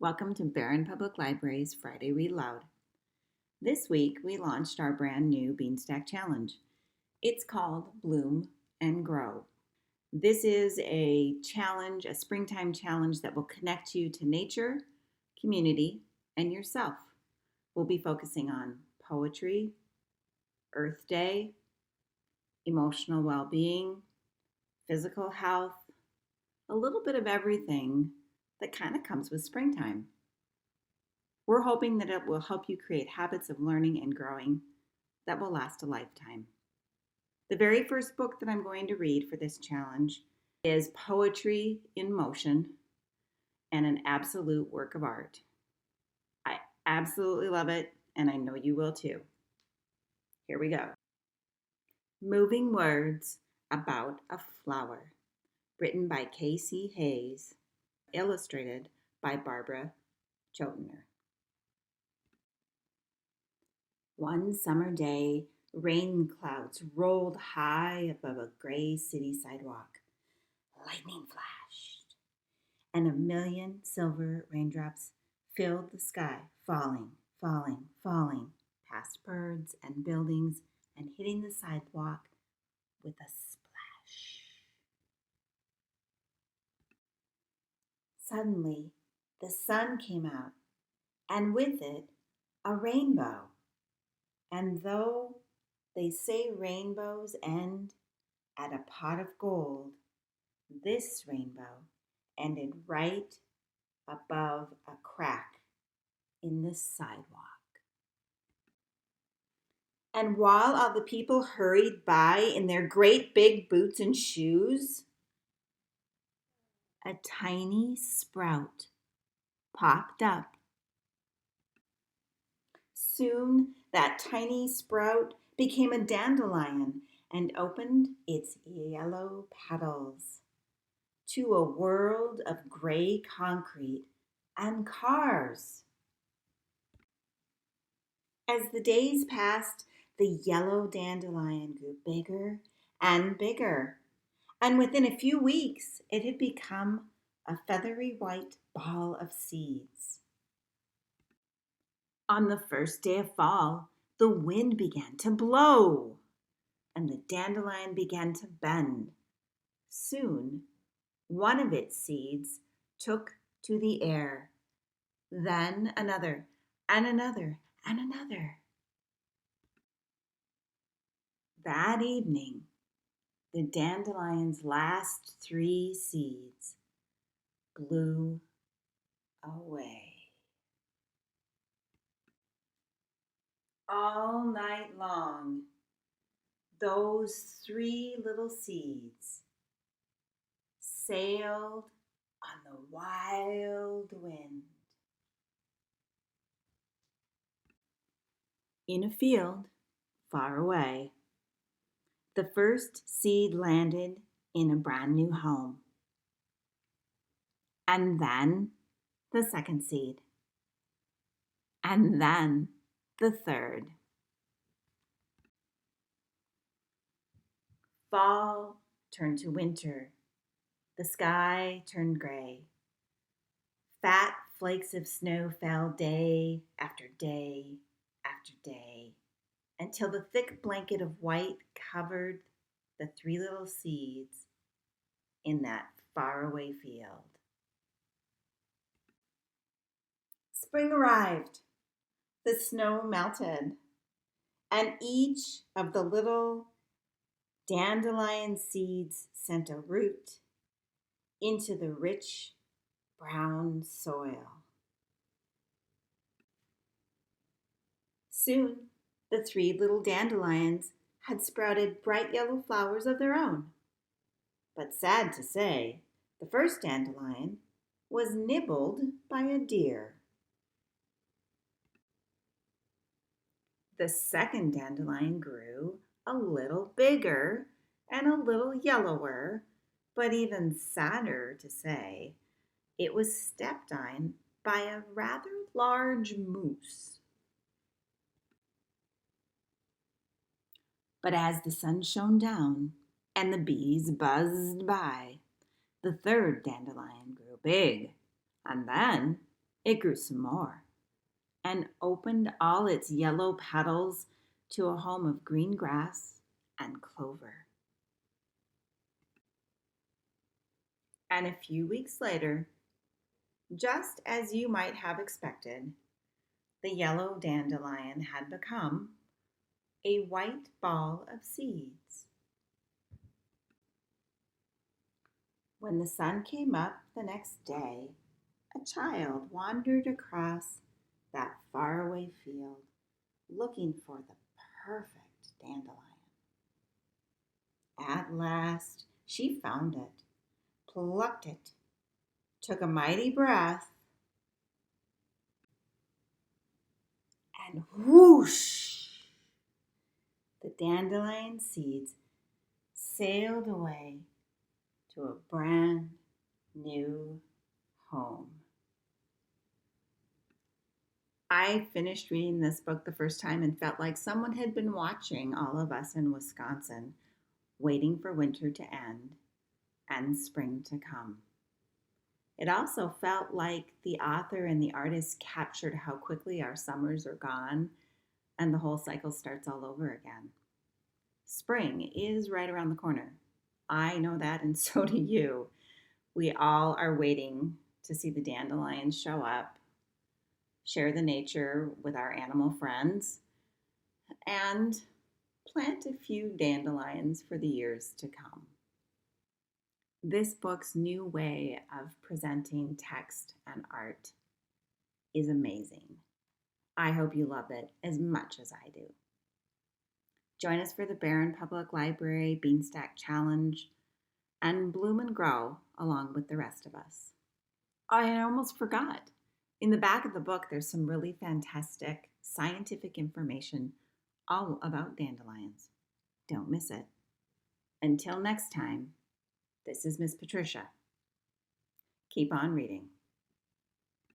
Welcome to Barron Public Library's Friday Read Aloud. This week we launched our brand new Beanstack Challenge. It's called Bloom and Grow. This is a challenge, a springtime challenge that will connect you to nature, community, and yourself. We'll be focusing on poetry, Earth Day, emotional well-being, physical health, a little bit of everything that kind of comes with springtime. We're hoping that it will help you create habits of learning and growing that will last a lifetime. The very first book that I'm going to read for this challenge is Poetry in Motion, and an absolute work of art. I absolutely love it, and I know you will too. Here we go. Moving Words About a Flower, written by K.C. Hayes, illustrated by Chotiner. One summer day, rain clouds rolled high above a gray city sidewalk. Lightning flashed, and a million silver raindrops filled the sky, falling, falling, falling, past birds and buildings and hitting the sidewalk with a splash. Suddenly, the sun came out, and with it, a rainbow. And though they say rainbows end at a pot of gold, this rainbow ended right above a crack in the sidewalk. And while all the people hurried by in their great big boots and shoes, a tiny sprout popped up. Soon that tiny sprout became a dandelion and opened its yellow petals to a world of gray concrete and cars. As the days passed, the yellow dandelion grew bigger and bigger, and within a few weeks it had become a feathery white ball of seeds. On the first day of fall, the wind began to blow, and the dandelion began to bend. Soon, one of its seeds took to the air, then another, and another, and another. That evening, the dandelion's last 3 seeds blew away. All night long, those 3 little seeds sailed on the wild wind. In a field far away, the first seed landed in a brand new home. And then the second seed. And then the third. Fall turned to winter. The sky turned gray. Fat flakes of snow fell day after day after day, until the thick blanket of white covered the 3 little seeds in that faraway field. Spring arrived. The snow melted, and each of the little dandelion seeds sent a root into the rich brown soil. Soon, the 3 little dandelions had sprouted bright yellow flowers of their own. But sad to say, the first dandelion was nibbled by a deer. The second dandelion grew a little bigger and a little yellower, but even sadder to say, it was stepped on by a rather large moose. But as the sun shone down and the bees buzzed by, the third dandelion grew big, and then It grew some more and opened all its yellow petals to a home of green grass and clover. And a few weeks later, just as you might have expected, the yellow dandelion had become a white ball of seeds. When the sun came up the next day, a child wandered across that faraway field looking for the perfect dandelion. At last, she found it, plucked it, took a mighty breath, and whoosh! The dandelion seeds sailed away to a brand new home. I finished reading this book the first time and felt like someone had been watching all of us in Wisconsin, waiting for winter to end and spring to come. It also felt like the author and the artist captured how quickly our summers are gone and the whole cycle starts all over again. Spring is right around the corner. I know that, and so do you. We all are waiting to see the dandelions show up, share the nature with our animal friends, and plant a few dandelions for the years to come. This book's new way of presenting text and art is amazing. I hope you love it as much as I do. Join us for the Barron Public Library Beanstack Challenge and Bloom and Grow along with the rest of us. I almost forgot. In the back of the book, there's some really fantastic scientific information all about dandelions. Don't miss it. Until next time, this is Miss Patricia. Keep on reading.